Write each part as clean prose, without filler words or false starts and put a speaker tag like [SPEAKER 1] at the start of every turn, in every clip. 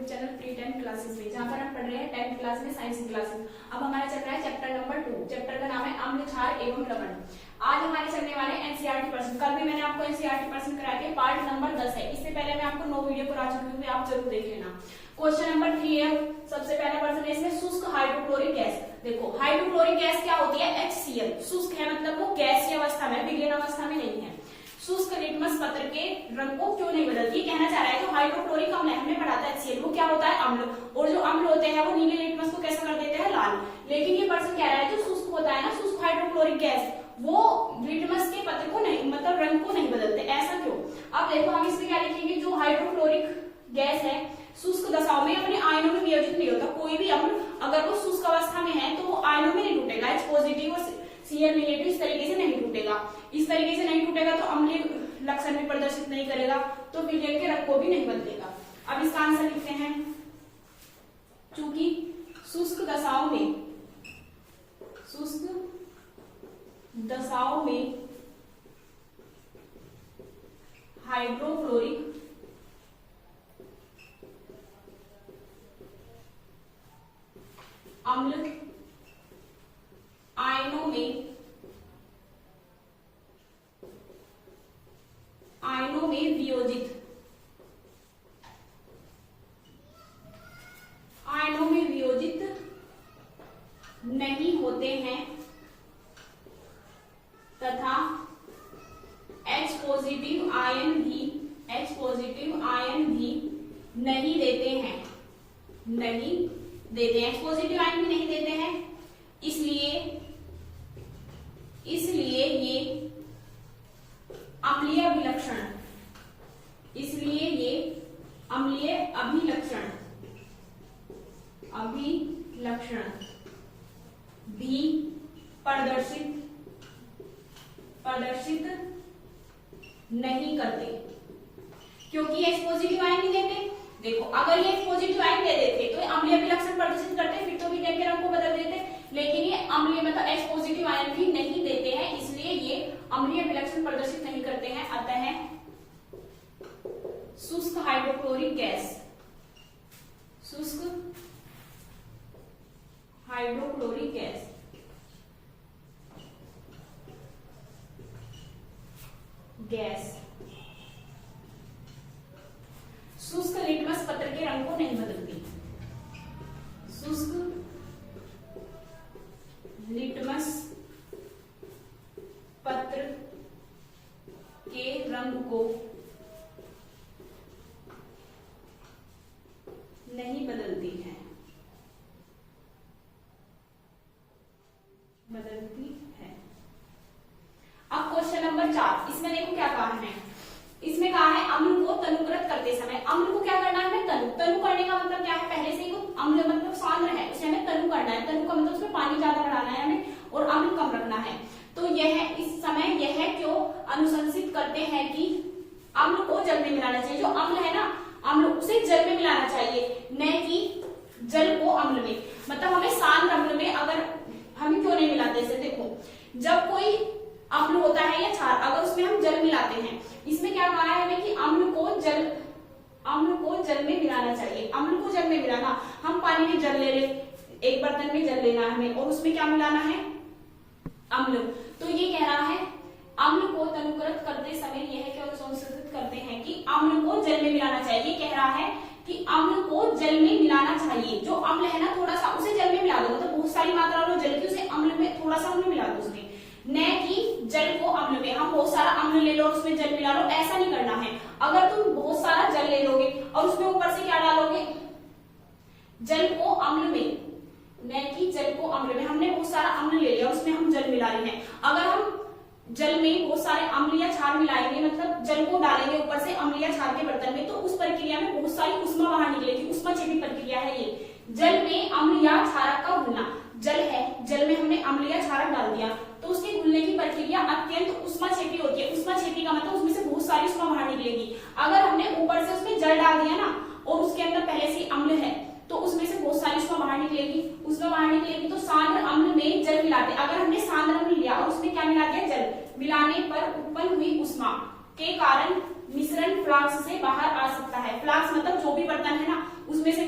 [SPEAKER 1] YouTube channel pre 10 classes में, जहाँ पर हम पढ़ रहे हैं 10th क्लास में साइंस की क्लासेस। अब हमारा चल रहा है चैप्टर नंबर 2। चैप्टर का नाम है अम्ल, क्षार एवं लवण। आज हमारे चलने वाले एनसीईआरटी पर्सन। कल भी मैंने आपको एनसीईआरटी पर्सन करा के पार्ट नंबर 10 है, इससे पहले मैं आपको 9 वीडियो करा चुकी हूँ, आप जरूर देख लेना। क्वेश्चन नंबर 3 है, सबसे पहला पर्सन है इसमें शुष्क हाइड्रोक्लोरिक गैस। देखो हाइड्रोक्लोरिक गैस क्या होती है? HCl। शुष्क है मतलब वो गैसीय अवस्था में, विलीन अवस्था में नहीं है। शुष्क लिटमस पत्र के रंग को क्यों नहीं बदलती? कहना चाह रहा है जो हाइड्रोक्लोरिक अम्ल है, हमने पढ़ा था HCl, वो क्या होता है? अम्ल। और जो अम्ल होते हैं वो नीले लिटमस को कैसा कर देते हैं? लाल। लेकिन ये पर्सन कह रहा है जो शुष्क होता है ना, शुष्क हाइड्रोक्लोरिक गैस, वो लिटमस के पत्र को नहीं, मतलब रंग को नहीं बदलते। ऐसा क्यों? अब देखो हम इसमें क्या लिखेंगे, जो हाइड्रोक्लोरिक गैस है शुष्क दशाओं में अपने आयनों में वियोजित नहीं होता। कोई भी अम्ल अगर वो शुष्क अवस्था में है तो वो आयनों में नहीं टूटेगा। H पॉजिटिव और Cl नेगेटिव इस तरीके से नहीं टूटेगा। इस तरीके से नहीं टूटेगा तो अम्लीय लक्षण भी प्रदर्शित नहीं करेगा, तो विलयन के रंग को भी नहीं बदलेगा। अब इसका आंसर लिखते हैं, चूंकि शुष्क दशाओं में हाइड्रोक्लोरिक अम्ल आयनों में वियोजित नहीं होते हैं तथा H पॉजिटिव आयन भी नहीं देते हैं, H पॉजिटिव आयन भी नहीं देते हैं, इसलिए ये अम्लीय अभिलक्षण भी प्रदर्शित नहीं करते, क्योंकि H पॉजिटिव आयन नहीं देते। देखो अगर ये H पॉजिटिव आयन दे देते तो ये अम्लीय अभिलक्षण प्रदर्शित करते, फिर तो विलयन के रंग को बदल देते। लेकिन ये अम्लीय मतलब H पॉजिटिव आयन भी नहीं देते हैं, इसलिए ये अम्लीय अभिलक्षण प्रदर्शित नहीं करते हैं। अतः शुष्क हाइड्रोक्लोरिक गैस शुष्क लिटमस पत्र के रंग को नहीं बदलती। शुष्क लिटमस पत्र के रंग को नहीं बदलती है। अब क्वेश्चन नंबर 4, इसमें देखो क्या कहा है। इसमें कहा है अम्ल को तनुकृत करते समय, अम्ल को क्या करना है? हमें तनु करने का मतलब क्या है? पहले से ही वो अम्ल मतलब सांद्र है, उसे हमें तनु करना है। तनु का मतलब उसमें पानी ज्यादा बढ़ाना है हमें और अम्ल कम रखना है। तो यह इस समय यह क्यों अनुशंसित करते हैं कि अम्ल को जल में मिलाना चाहिए। जो अम्ल है ना, अम्ल उसे जल में मिलाना चाहिए, न कि जल को अम्ल में। मतलब हमें सांद्र अम्ल में अगर हम क्यों नहीं मिलाते? जैसे देखो जब कोई अम्ल होता है या क्षार, अगर उसमें हम जल मिलाते हैं, इसमें क्या कहा है हमें कि अम्ल को जल में मिलाना चाहिए। अम्ल को जल में मिलाना, हम पानी में जल ले, एक बर्तन में जल लेना है हमें और उसमें क्या मिलाना है? अम्ल। तो ये कह रहा है अम्ल को तनुकृत करते समय यह क्यों अनुशंसित करते हैं कि अम्ल को जल में मिलाना चाहिए। कह रहा है कि अम्ल को जल में मिलाना चाहिए। जो अम्ल है ना, थोड़ा सा उसे जल में मिला दो, मतलब बहुत सारी मात्रा लो जल की, उसे अम्ल में थोड़ा सा अम्ल मिला दो उसमें, न कि जल को अम्ल में। हम बहुत सारा अम्ल ले लो और उसमें जल मिला लो, ऐसा नहीं करना है। अगर तुम बहुत सारा जल ले लोगे और उसमें ऊपर से क्या डालोगे? जल को अम्ल में, न कि जल को अम्ल में। हमने बहुत सारा अम्ल ले लिया, उसमें हम जल मिला रहे हैं। अगर हम जल में बहुत सारे अम्ल या क्षार मिलाएंगे, मतलब जल को डालेंगे ऊपर से अम्ल या क्षार के बर्तन में, तो उस प्रक्रिया में बहुत सारी उष्मा बाहर निकलेगी। उष्माक्षेपी प्रक्रिया है ये। जल में अम्ल या क्षारक का घुलना, जल है, जल में हमने अम्ल या क्षारक डाल दिया तो उसके घुलने की प्रक्रिया अत्यंत उष्माक्षेपी होती है। उष्माक्षेपी का मतलब उसमें से बहुत सारी उष्मा बाहर निकलेगी। अगर हमने ऊपर से उसमें जल डाल दिया ना और उसके अंदर पहले से अम्ल है तो उसमें से बहुत सारी उष्मा बाहर निकलेगी। तो सांद्र अम्ल में जल मिलाते, अगर हमने सांद्र अम्ल लिया और उसमें क्या मिला दिया? जल। मिलाने पर उत्पन्न हुई उष्मा के कारण मिश्रण फ्लास्क से बाहर आ सकता है। फ्लास्क मतलब जो भी बर्तन है ना, उसमें से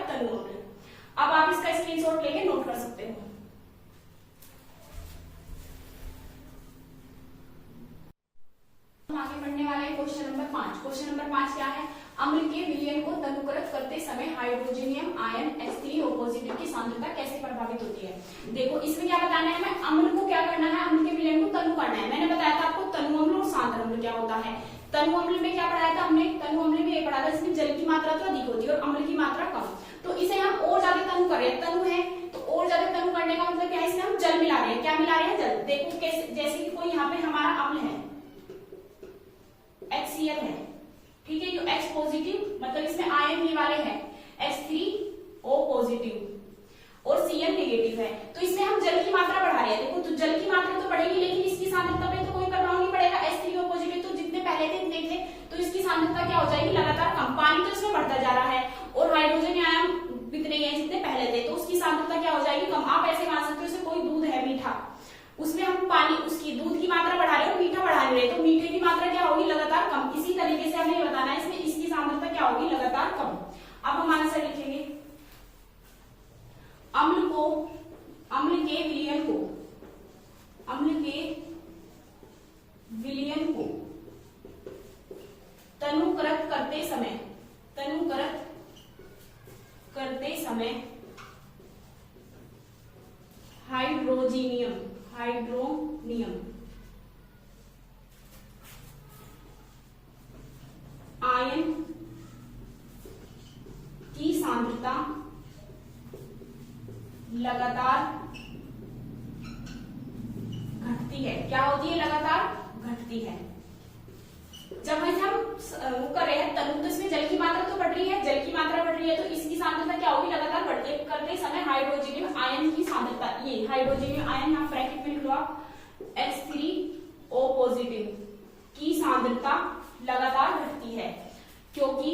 [SPEAKER 1] तनु अम्ल। अब आप इसका स्क्रीनशॉट लेके नोट कर सकते हो। हम आगे बढ़ने वाले हैं क्वेश्चन नंबर 5। क्वेश्चन नंबर 5 क्या है? अम्ल के विलयन को तनुकृत करते समय हाइड्रोजनियम आयन H3O पॉजिटिव की सांद्रता कैसे प्रभावित होती है? देखो इसमें क्या बताना है हमें, अम्ल को क्या करना है, अम्ल के विलयन को तनु करना है। मैंने बताया था आपको तनु अम्ल और सांद्र अम्ल क्या होता है। तनु अम्ल में क्या पढ़ाया था हमने, तनु अम्ल में ये पढ़ा था इसमें जल की मात्रा तो अधिक होती है और अम्ल की मात्रा कम। तो इसे हम और ज्यादा तनु कर रहे हैं, तनु है तो और ज्यादा तनु करने का मतलब क्या है, इसमें हम जल मिला रहे हैं। क्या मिला रहे हैं? जल। देखो कैसे, जैसे कि कोई यहाँ पे हमारा अम्ल है HCl है, ठीक है, जो H पॉजिटिव मतलब इसमें आयन ये वाले हैं H3O पॉजिटिव और Cl नेगेटिव है, तो इसमें हम जल की मात्रा बढ़ा रहे हैं। देखो तो जल की मात्रा तो बढ़ेगी लेकिन इसकी सांद्रता पे तो कोई प्रभाव नहीं पड़ेगा। H3O पॉजिटिव तो जितने पहले थे इतने थे, तो इसकी सांद्रता क्या हो जाएगी, लगातार कम। पानी तो इसमें बढ़ता जा रहा है और हाइड्रोजन आयन जितने हैं जितने पहले थे, तो उसकी सांद्रता क्या हो जाएगी, कम। आप ऐसे मान सकते हो जैसे कोई दूध है मीठा, उसमें हम पानी उसकी दूध की मात्रा बढ़ा रहे हैं और मीठा बढ़ा रहे हैं, तो मीठे की मात्रा क्या होगी, लगातार कम। इसी तरीके से हमें बताना है इसमें इसकी सांद्रता क्या होगी, लगातार कम। अब हम आंसर लिखेंगे, अम्ल के विलयन को तनुकृत करते समय हाइड्रोनियम आयन की सांद्रता लगातार घटती है। क्या होती है, लगातार घटती है। जब हम वो कर रहे हैं तनु, तो इसमें जल की मात्रा तो बढ़ रही है, जल की मात्रा बढ़ रही है, तो इसकी सांद्रता क्या होगी, लगातार बढ़ती करते समय हाइड्रोजनियम आयन की सांद्रता, ये हाइड्रोजनियम आयन यहाँ ब्रैकेट में लिख लो आप, H3O पॉजिटिव की सांद्रता लगातार घटती है, क्योंकि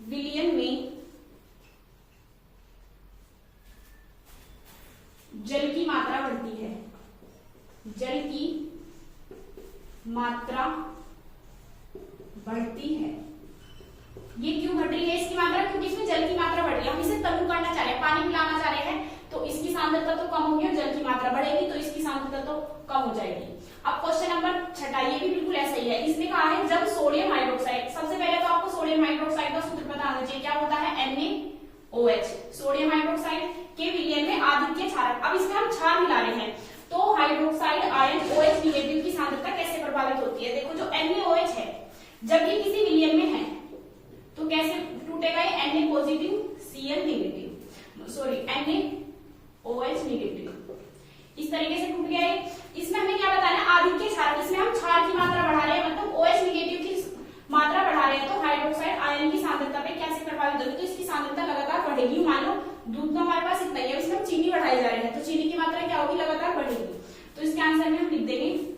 [SPEAKER 1] विलयन में जल की मात्रा बढ़ती है, जल की मात्रा बढ़ती है। ये क्यों घट रही है इसकी मात्रा, क्योंकि इसमें जल की मात्रा बढ़ रही है। हम इसे तनु करना चाह रहे हैं, पानी मिलाना चाह रहे हैं, तो इसकी सांद्रता तो कम होगी और जल की मात्रा बढ़ेगी, तो इसकी सांद्रता तो कम हो जाएगी। अब क्वेश्चन नंबर 6, ये भी बिल्कुल ऐसा ही है। इसमें कहा है जब सोडियम हाइड्रोक्साइड, सबसे पहले तो आपको सोडियम हाइड्रोक्साइड का सूत्र पता होना चाहिए, क्या होता है, NaOH। सोडियम हाइड्रोक्साइड के विलयन में आधिक्य क्षारक, अब इसमें हम क्षार मिला रहे हैं, तो हाइड्रोक्साइड आयन OH निगेटिव की सांद्रता कैसे प्रभावित होती है। देखो जो NaOH है, जब ये किसी विलयन में है तो कैसे टूटेगा, ये Na positive Cl negative, sorry NaOH negative, इस तरीके से टूट गया है। इसमें हमें क्या बताना है, आधिक्य क्षारक, इसमें हम क्षार की मात्रा बढ़ा रहे हैं, मतलब OH नेगेटिव की मात्रा बढ़ा रहे हैं, तो हाइड्रोक्साइड आयन की सांद्रता पे कैसे प्रभावित होगी, तो इसकी सांद्रता लगातार बढ़ेगी। मान लो दूध तो हमारे पास इतना ही है, इसमें हम चीनी बढ़ाई जा रहे हैं, तो चीनी की मात्रा क्या होगी, लगातार बढ़ेगी। तो इसके आंसर में हम लिख देंगे,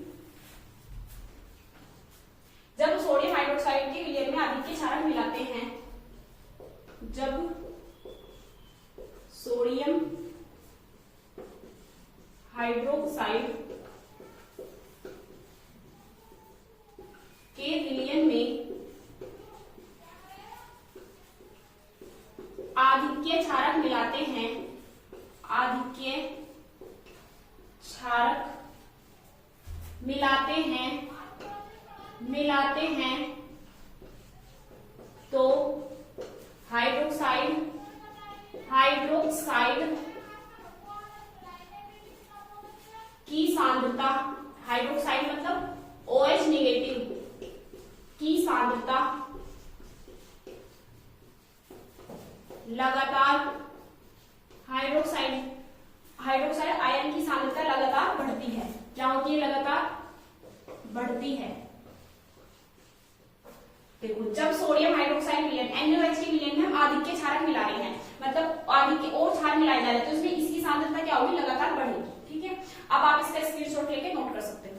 [SPEAKER 1] जब सोडियम हाइड्रोक्साइड के विलयन में आधिक्य क्षारक मिलाते हैं, जब सोडियम हाइड्रोक्साइड के विलयन में आधिक्य क्षारक मिलाते हैं, आधिक्य क्षारक मिलाते हैं, तो हाइड्रोक्साइड की सांद्रता, हाइड्रोक्साइड मतलब OH नेगेटिव की सांद्रता लगातार, हाइड्रोक्साइड आयन की सांद्रता लगातार बढ़ती है। क्या होती है, लगातार बढ़ती है। देखो जब सोडियम हाइड्रोक्साइड विलयन NaOH के विलयन में हम आधिक्य क्षारक मिला रहे हैं, मतलब आधिक्य और क्षार मिलाए जा रहे हैं, तो इसमें इसकी सांद्रता क्या होगी, लगातार बढ़ेगी। ठीक है, अब आप इसका स्क्रीनशॉट लेके नोट कर सकते हैं।